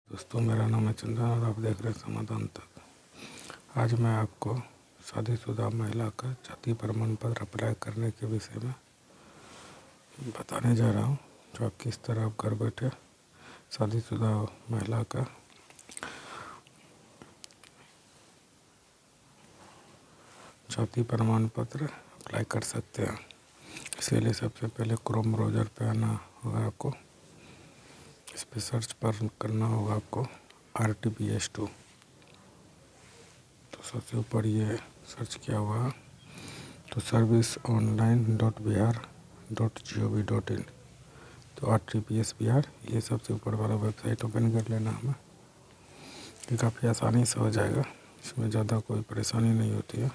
दोस्तों, मेरा नाम है चंदन और आप देख रहे हैं समाधान तक। आज मैं आपको शादीशुदा महिला का जाति प्रमाण पत्र अप्लाई करने के विषय में बताने जा रहा हूं, जो आप किस तरह आप घर बैठे शादीशुदा महिला का जाति प्रमाण पत्र अप्लाई कर सकते हैं। इसके लिए सबसे पहले क्रोम ब्राउज़र पे आना होगा आपको। इस पर सर्च पर करना होगा आपको RTPS2। तो सबसे ऊपर ये सर्च किया हुआ तो serviceonline.bihar.gov.in, तो RTPS बिहार, ये सबसे ऊपर वाला वेबसाइट ओपन कर लेना हमें। ये काफ़ी आसानी से हो जाएगा, इसमें ज़्यादा कोई परेशानी नहीं होती है।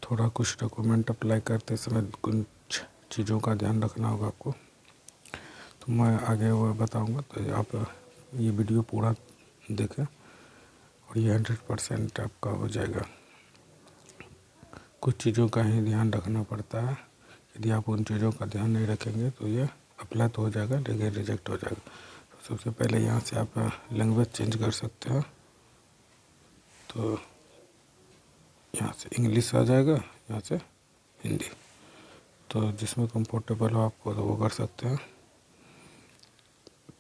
थोड़ा कुछ डॉक्यूमेंट अप्लाई करते समय कुछ चीज़ों का ध्यान रखना होगा आपको, तो मैं आगे वो बताऊंगा। तो आप ये वीडियो पूरा देखें और ये 100% आपका हो जाएगा। कुछ चीज़ों का ही ध्यान रखना पड़ता है, यदि आप उन चीज़ों का ध्यान नहीं रखेंगे तो ये अप्लाई तो हो जाएगा लेकिन रिजेक्ट हो जाएगा। तो सबसे पहले यहाँ से आप लैंग्वेज चेंज कर सकते हैं। तो यहाँ से इंग्लिश आ जाएगा, यहाँ से हिंदी, तो जिसमें कंफर्टेबल हो आपको तो वो कर सकते हैं।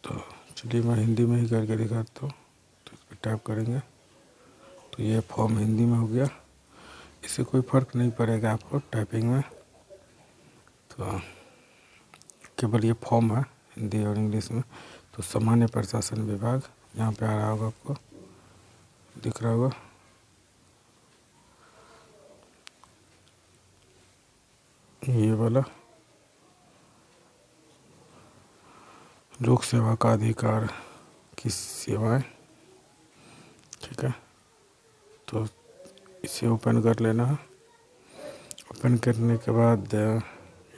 तो चलिए मैं हिंदी में ही करके दिखाता हूँ। तो इस पर टाइप करेंगे तो ये फॉर्म हिंदी में हो गया। इससे कोई फ़र्क नहीं पड़ेगा आपको टाइपिंग में, तो केवल ये फॉर्म है हिंदी और इंग्लिश में। तो सामान्य प्रशासन विभाग यहाँ पे आ रहा होगा, आपको दिख रहा होगा। ये वाला लोक सेवा का अधिकार की सेवाएं, ठीक है। तो इसे ओपन कर लेना है। ओपन करने के बाद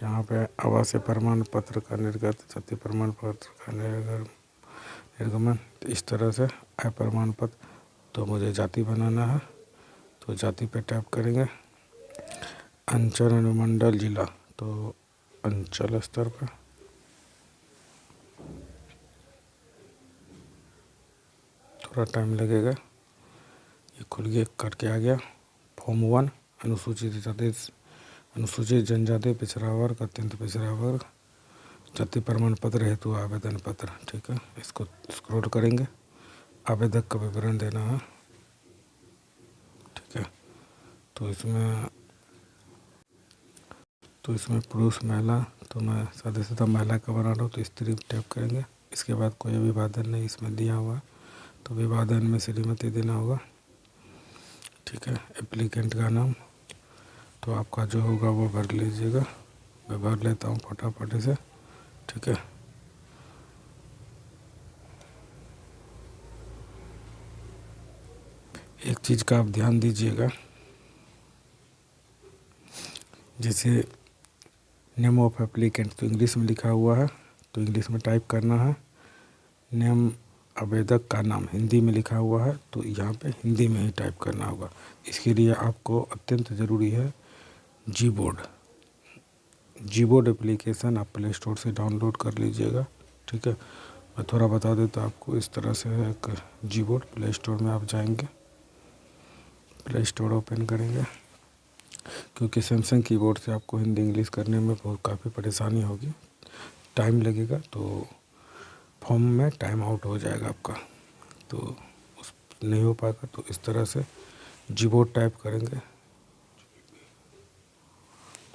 यहाँ पे आवासीय प्रमाण पत्र का निर्गत, जाति प्रमाण पत्र का निर्गमन, तो इस तरह से आय प्रमाण पत्र। तो मुझे जाति बनाना है, तो जाति पे टैप करेंगे। अंचल अनुमंडल जिला, तो अंचल स्तर पर। थोड़ा टाइम लगेगा, ये खुल के करके आ गया। फॉर्म 1, अनुसूचित जनजाति पिछड़ा वर्ग अत्यंत पिछड़ा वर्ग जाति प्रमाण पत्र हेतु आवेदन पत्र, ठीक है। इसको स्क्रॉल करेंगे, आवेदक का विवरण देना है, ठीक है। तो इसमें पुरुष महिला, तो मैं शादीशुदा महिला का बना रहा हूँ, तो स्त्री टैप करेंगे। इसके बाद कोई अभिवादन नहीं इसमें दिया हुआ, तो अभिवादन में श्रीमती देना होगा, ठीक है। एप्लीकेंट का नाम तो आपका जो होगा वो भर लीजिएगा। मैं भर लेता हूँ फटाफट से, ठीक है। एक चीज़ का आप ध्यान दीजिएगा, जैसे नेम ऑफ एप्लीकेंट तो इंग्लिश में लिखा हुआ है, तो इंग्लिश में टाइप करना है। नेम आवेदक का नाम हिंदी में लिखा हुआ है, तो यहाँ पे हिंदी में ही टाइप करना होगा। इसके लिए आपको अत्यंत ज़रूरी है जी बोर्ड एप्लीकेशन आप प्ले स्टोर से डाउनलोड कर लीजिएगा, ठीक है। मैं थोड़ा बता देता आपको। इस तरह से एक जी बोर्ड, प्ले स्टोर में आप जाएंगे, प्ले स्टोर ओपन करेंगे, क्योंकि सैमसंग कीबोर्ड से आपको हिंदी इंग्लिश करने में बहुत काफ़ी परेशानी होगी, टाइम लगेगा, तो फॉर्म में टाइम आउट हो जाएगा आपका, तो उस नहीं हो पाएगा। तो इस तरह से जी बोर्ड टाइप करेंगे,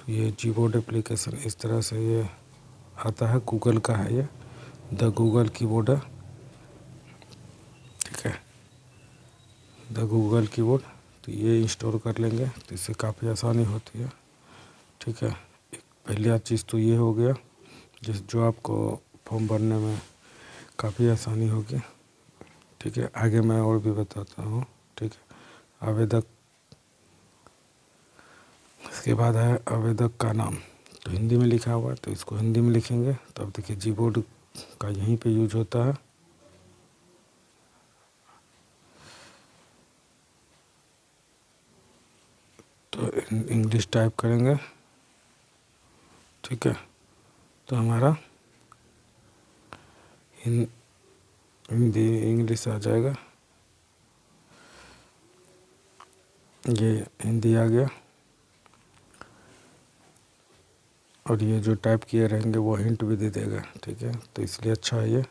तो ये जी बोर्ड एप्लीकेशन इस तरह से ये आता है, गूगल का है ये, द गूगल कीबोर्ड है, ठीक है, द गूगल कीबोर्ड। तो ये इंस्टॉल कर लेंगे, तो इससे काफ़ी आसानी होती है, ठीक है। एक पहली चीज़ तो ये हो गया, जो आपको फॉर्म भरने में काफ़ी आसानी होगी, ठीक है। आगे मैं और भी बताता हूँ, ठीक है। आवेदक, इसके बाद है आवेदक का नाम, तो हिंदी में लिखा हुआ है, तो इसको हिंदी में लिखेंगे। तो अब देखिए जी बोर्ड का यहीं पे यूज होता है, तो इंग्लिश टाइप करेंगे, ठीक है। तो हमारा हिंदी इंग्लिश आ जाएगा, ये हिंदी आ गया। और ये जो टाइप किए रहेंगे वो हिंट भी दे देगा, ठीक है। तो इसलिए अच्छा है ये।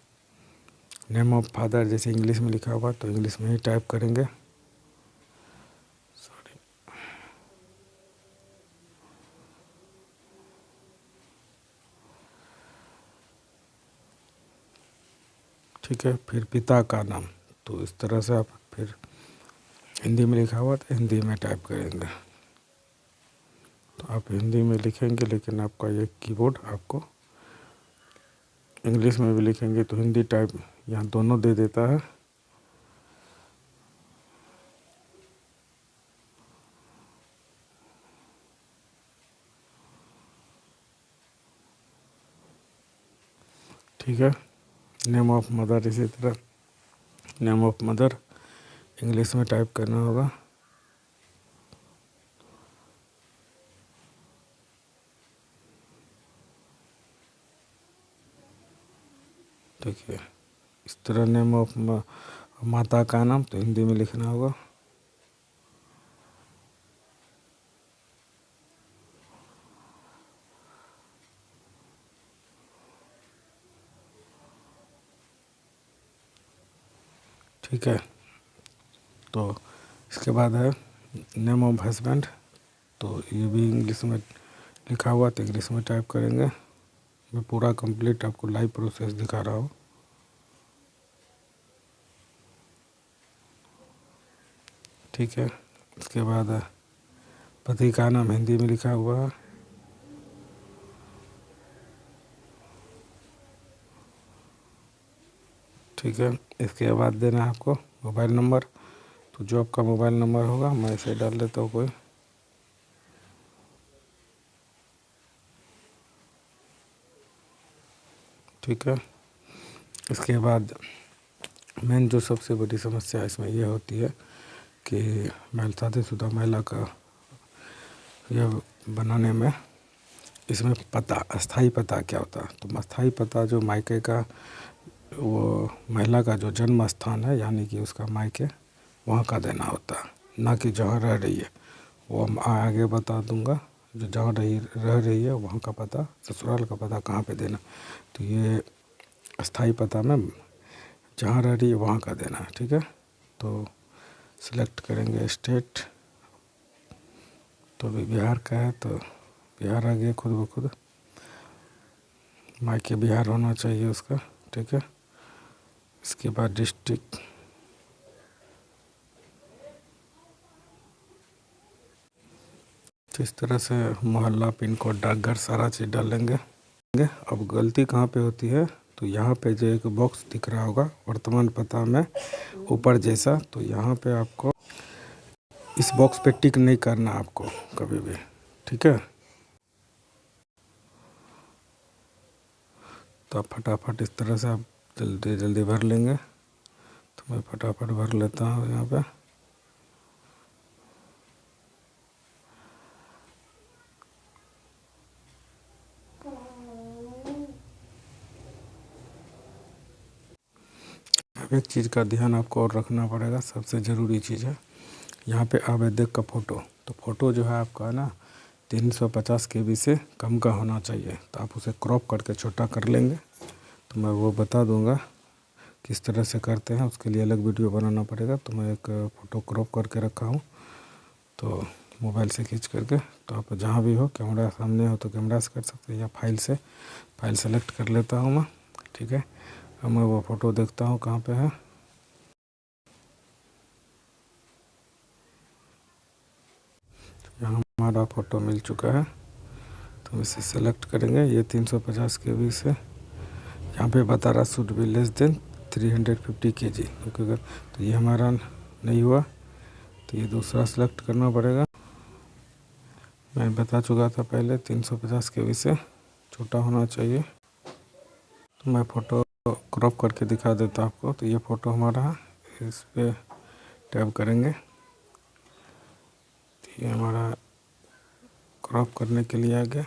नेम ऑफ फादर जैसे इंग्लिश में लिखा हुआ तो इंग्लिश में ही टाइप करेंगे। सॉरी, ठीक है। फिर पिता का नाम, तो इस तरह से आप फिर हिंदी में लिखा हुआ तो हिंदी में टाइप करेंगे। तो आप हिंदी में लिखेंगे, लेकिन आपका ये कीबोर्ड आपको इंग्लिश में भी लिखेंगे तो हिंदी टाइप यहाँ दोनों दे देता है। ठीक है। नेम ऑफ मदर, इसी तरह नेम ऑफ मदर इंग्लिश में टाइप करना होगा। देखिए इस तरह नेम ऑफ माता का नाम तो हिंदी में लिखना होगा। ठीक है। तो इसके बाद है नेम ऑफ हस्बैंड, तो ये भी इंग्लिश में लिखा हुआ तो इंग्लिश में टाइप करेंगे। मैं पूरा कंप्लीट आपको लाइव प्रोसेस दिखा रहा हूँ। ठीक है। इसके बाद पति का नाम हिंदी में लिखा हुआ है। ठीक है। इसके बाद देना है आपको मोबाइल नंबर, तो जो आपका मोबाइल नंबर होगा मैं इसे डाल देता हूँ कोई। ठीक है। इसके बाद मेन जो सबसे बड़ी समस्या इसमें यह होती है कि शादीशुदा महिला का यह बनाने में, इसमें पता, अस्थाई पता क्या होता है। तो अस्थाई पता जो मायके का, वो महिला का जो जन्म स्थान है यानी कि उसका मायके, वहाँ का देना होता है, ना कि जहाँ रह रही है। वो हम आगे बता दूंगा। जो जहाँ रह रही है वहाँ का पता, ससुराल का पता कहाँ पे देना। तो ये अस्थाई पता में जहाँ रह रही है वहाँ का देना है। ठीक है। तो सिलेक्ट करेंगे स्टेट, तो अभी बिहार का है तो बिहार आ गया खुद ब खुद, मायके बिहार होना चाहिए उसका। ठीक है। इसके बाद डिस्ट्रिक्ट, तो इस तरह से मोहल्ला, पिन कोड, डाकघर सारा चीज़ डालेंगे। अब गलती कहाँ पे होती है, तो यहाँ पे जो एक बॉक्स दिख रहा होगा वर्तमान पता में ऊपर जैसा, तो यहाँ पे आपको इस बॉक्स पे टिक नहीं करना आपको कभी भी। ठीक है। तो आप फटाफट इस तरह से आप जल्दी जल्दी भर लेंगे। तो मैं फटाफट भर लेता हूँ यहाँ पे। अब एक चीज़ का ध्यान आपको और रखना पड़ेगा, सबसे ज़रूरी चीज़ है यहाँ पे आवेदक का फ़ोटो। तो फ़ोटो जो है आपका ना 350 KB से कम का होना चाहिए। तो आप उसे क्रॉप करके छोटा कर लेंगे। तो मैं वो बता दूंगा किस तरह से करते हैं, उसके लिए अलग वीडियो बनाना पड़ेगा। तो मैं एक फ़ोटो क्रॉप करके रखा हूँ, तो मोबाइल से खींच करके, तो आप जहाँ भी हो, कैमरा सामने हो तो कैमरा से कर सकते हैं या फाइल से, फाइल सेलेक्ट कर लेता हूँ मैं। ठीक है। अब मैं वो फ़ोटो देखता हूँ कहाँ पे है। यहाँ हमारा फ़ोटो मिल चुका है, तो हम इसे सेलेक्ट करेंगे। ये 350 KB से यहाँ पे बता रहा should be less than 350 kg, क्योंकि तो ये हमारा नहीं हुआ, तो ये दूसरा सेलेक्ट करना पड़ेगा। मैं बता चुका था पहले 350 KB से छोटा होना चाहिए। तो मैं फ़ोटो क्रॉप करके दिखा देता आपको। तो ये फ़ोटो हमारा है, इस पर टैप करेंगे तो ये हमारा क्रॉप करने के लिए आ गया।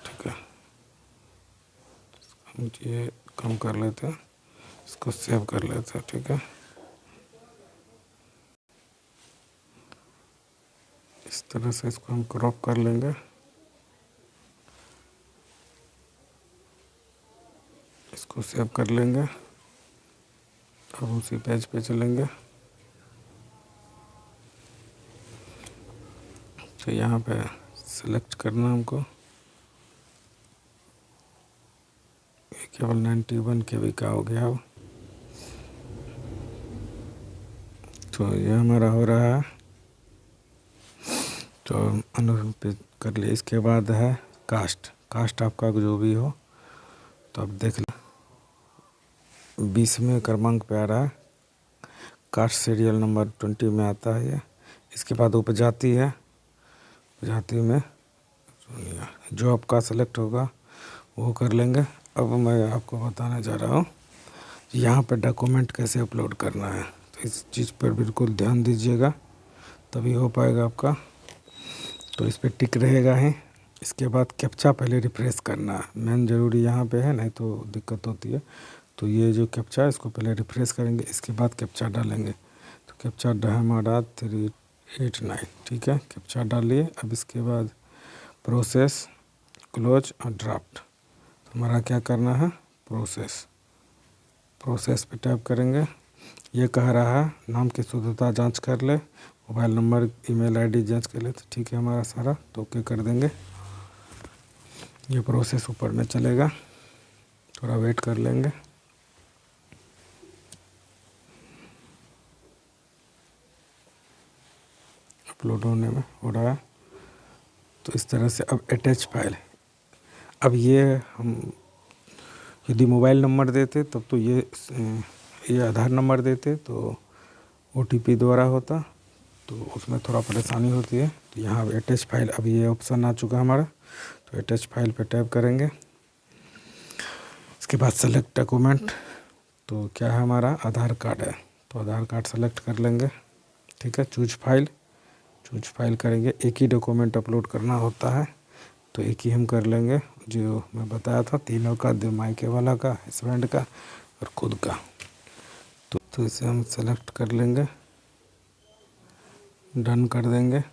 ठीक है। हम ये कम कर लेते हैं, इसको सेव कर लेते हैं। ठीक है, इस तरह से इसको हम क्रॉप कर लेंगे। इसको सेव कर लेंगे। अब उसी पेज पे चलेंगे तो यहाँ पे सेलेक्ट करना हमको, ये केवल 91 KB का हो गया। अब तो ये हमारा हो रहा है, तो अनुरूपित कर लिए। इसके बाद है कास्ट आपका जो भी हो, तो अब देख लें 20वें क्रमांक पे आ रहा है। कास्ट सीरियल नंबर 20 में आता है ये। इसके बाद उपजाति है, उपजाति में जो आपका सेलेक्ट होगा वो कर लेंगे। अब मैं आपको बताने जा रहा हूँ यहाँ पे डॉक्यूमेंट कैसे अपलोड करना है, तो इस चीज़ पर बिल्कुल ध्यान दीजिएगा, तभी हो पाएगा आपका। तो इस पर टिक रहेगा ही। इसके बाद कैप्चा पहले रिफ्रेश करना है, मेन ज़रूरी यहाँ पे है, नहीं तो दिक्कत होती है। तो ये जो कैप्चा है इसको पहले रिफ्रेश करेंगे, इसके बाद कैप्चा डालेंगे। तो कैप्चा हमारा 389, ठीक है, कैप्चा डालिए। अब इसके बाद प्रोसेस, क्लोज और ड्राफ्ट। तो हमारा क्या करना है, प्रोसेस पे टाइप करेंगे। ये कह रहा है नाम की शुद्धता जांच कर ले, मोबाइल नंबर ईमेल आईडी जांच कर ले, तो ठीक है हमारा सारा, तो ओके कर देंगे। ये प्रोसेस ऊपर में चलेगा, थोड़ा वेट कर लेंगे। अपलोड होने में हो रहा है। तो इस तरह से अब अटैच फाइल, अब ये हम यदि मोबाइल नंबर देते तब तो ये आधार नंबर देते तो OTP द्वारा होता, तो उसमें थोड़ा परेशानी होती है। तो यहाँ अटैच फाइल, अब ये ऑप्शन आ चुका हमारा, तो अटैच फाइल पे टैप करेंगे। इसके बाद सेलेक्ट डॉक्यूमेंट, तो क्या है हमारा आधार कार्ड है, तो आधार कार्ड सेलेक्ट कर लेंगे। ठीक है, चूज फाइल करेंगे। एक ही डॉक्यूमेंट अपलोड करना होता है, तो एक ही हम कर लेंगे जो मैं बताया था, तीनों का, मायके वाला का, हस्बैंड का और खुद का। तो इसे हम सेलेक्ट कर लेंगे, डन कर देंगे।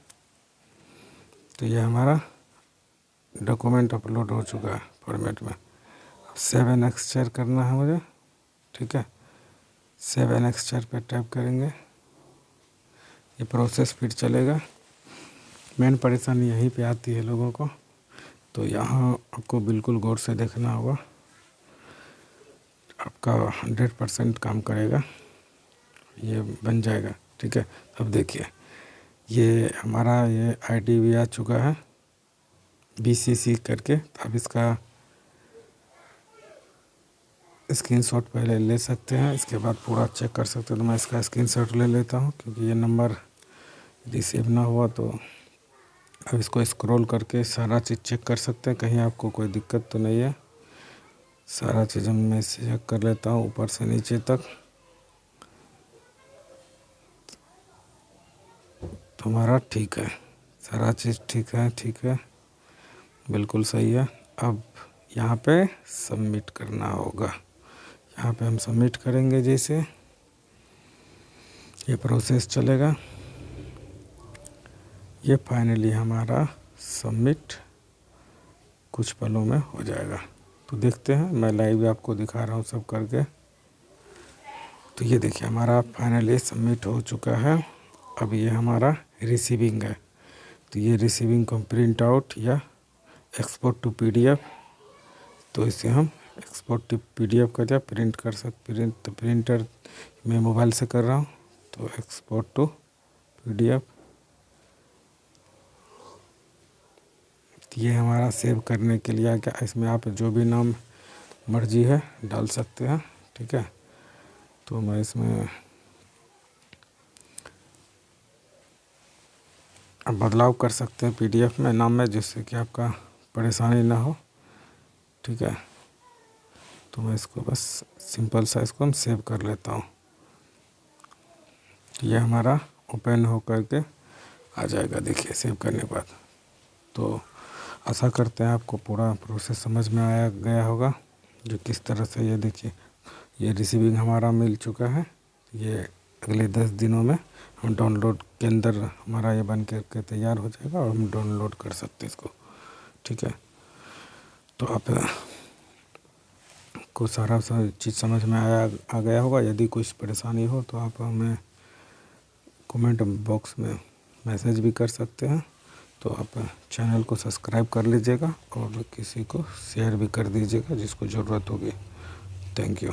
तो ये हमारा डॉक्यूमेंट अपलोड हो चुका है फॉर्मेट में। अब सेव एंड एक्सचेंज करना है मुझे। ठीक है, सेव एंड एक्सचेंज पे टाइप करेंगे। ये प्रोसेस फिर चलेगा। मेन परेशानी यहीं पे आती है लोगों को, तो यहाँ आपको बिल्कुल गौर से देखना होगा, आपका 100% काम करेगा, ये बन जाएगा। ठीक है, अब देखिए ये हमारा ये आईडी भी आ चुका है BCC करके। अब इसका स्क्रीनशॉट पहले ले सकते हैं, इसके बाद पूरा चेक कर सकते हैं। तो मैं इसका स्क्रीनशॉट ले लेता हूँ, क्योंकि ये नंबर यदि सेव ना हुआ तो। अब इसको स्क्रॉल करके सारा चीज़ चेक कर सकते हैं, कहीं आपको कोई दिक्कत तो नहीं है। सारा चीज़ मैं चेक कर लेता हूँ ऊपर से नीचे तक। तो हमारा ठीक है, सारा चीज़ ठीक है, बिल्कुल सही है। अब यहाँ पे सबमिट करना होगा, यहाँ पे हम सबमिट करेंगे। जैसे ये प्रोसेस चलेगा, ये फाइनली हमारा सबमिट कुछ पलों में हो जाएगा। तो देखते हैं, मैं लाइव आपको दिखा रहा हूँ सब करके। तो ये देखिए हमारा फाइनली सबमिट हो चुका है। अब ये हमारा रिसीविंग है, तो ये रिसीविंग को प्रिंट आउट या एक्सपोर्ट टू PDF, तो इसे हम एक्सपोर्ट टू PDF कर दिया, प्रिंट कर सकते, प्रिंटर मैं मोबाइल से कर रहा हूँ, तो एक्सपोर्ट टू PDF। ये हमारा सेव करने के लिए आ गया। इसमें आप जो भी नाम मर्जी है डाल सकते हैं। ठीक है, तो मैं इसमें अब बदलाव कर सकते हैं PDF में नाम में, जिससे कि आपका परेशानी ना हो। ठीक है, तो मैं इसको बस सिंपल सा इसको हम सेव कर लेता हूँ। ये हमारा ओपन हो करके आ जाएगा, देखिए सेव करने के बाद। तो आशा करते हैं आपको पूरा प्रोसेस समझ में आया गया होगा। जो किस तरह से, ये देखिए ये रिसीविंग हमारा मिल चुका है। ये अगले 10 दिनों में हम डाउनलोड के अंदर हमारा ये बन के तैयार हो जाएगा और हम डाउनलोड कर सकते हैं इसको। ठीक है, तो आप को सारा चीज़ समझ में आ गया होगा। यदि कुछ परेशानी हो तो आप हमें कमेंट बॉक्स में मैसेज भी कर सकते हैं। तो आप चैनल को सब्सक्राइब कर लीजिएगा और किसी को शेयर भी कर दीजिएगा जिसको ज़रूरत होगी। Thank you.